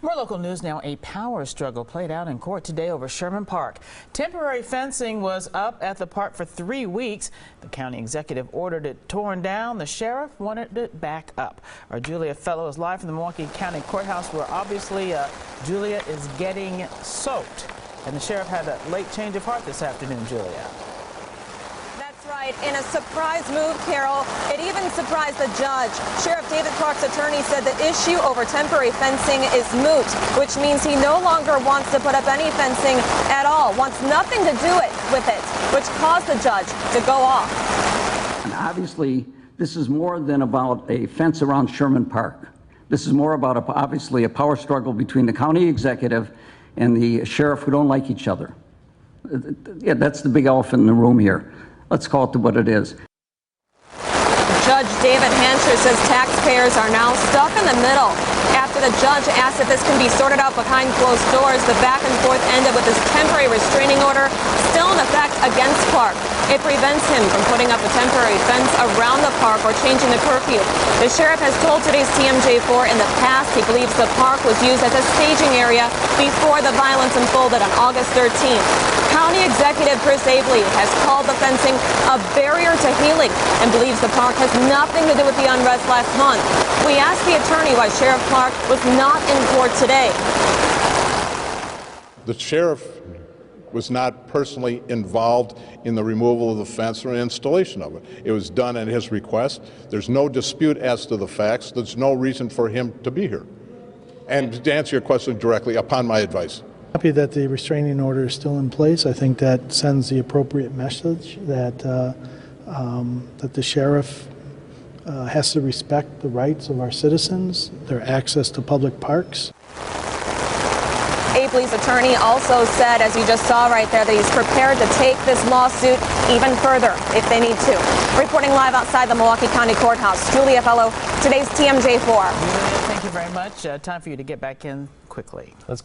More local news now. A power struggle played out in court today over Sherman Park. Temporary fencing was up at the park for 3 weeks. The county executive ordered it torn down. The sheriff wanted it back up. Our Julia Fellow is live from the Milwaukee County Courthouse, where obviously Julia is getting soaked. And the sheriff had a late change of heart this afternoon, Julia. Right. In a surprise move, Carol, it even surprised the judge. Sheriff David Clark's attorney said the issue over temporary fencing is moot, which means he no longer wants to put up any fencing at all, wants nothing to do with it, which caused the judge to go off. And obviously, this is more than about a fence around Sherman Park. This is more about, obviously, a power struggle between the county executive and the sheriff, who don't like each other. Yeah, that's the big elephant in the room here. Let's call it what it is. Judge David Hancher says taxpayers are now stuck in the middle. After the judge asked if this can be sorted out behind closed doors, the back and forth ended with this temporary restraining order still in effect against Clark. It prevents him from putting up a temporary fence around the park or changing the curfew. The sheriff has told today's TMJ4 in the past he believes the park was used as a staging area before the violence unfolded on August 13th. County Executive Chris Abley has called the fencing a barrier to healing and believes the park has nothing to do with the unrest last month. We asked the attorney why Sheriff Clark was not in court today. The sheriff was not personally involved in the removal of the fence or installation of it. It was done at his request. There's no dispute as to the facts. There's no reason for him to be here. And to answer your question directly, upon my advice. Happy that the restraining order is still in place. I think that sends the appropriate message that that the sheriff has to respect the rights of our citizens, their access to public parks. Abley's attorney also said, as you just saw right there, that he's prepared to take this lawsuit even further if they need to. Reporting live outside the Milwaukee County Courthouse, Julia Fellow, today's TMJ4. Thank you very much. Time for you to get back in quickly.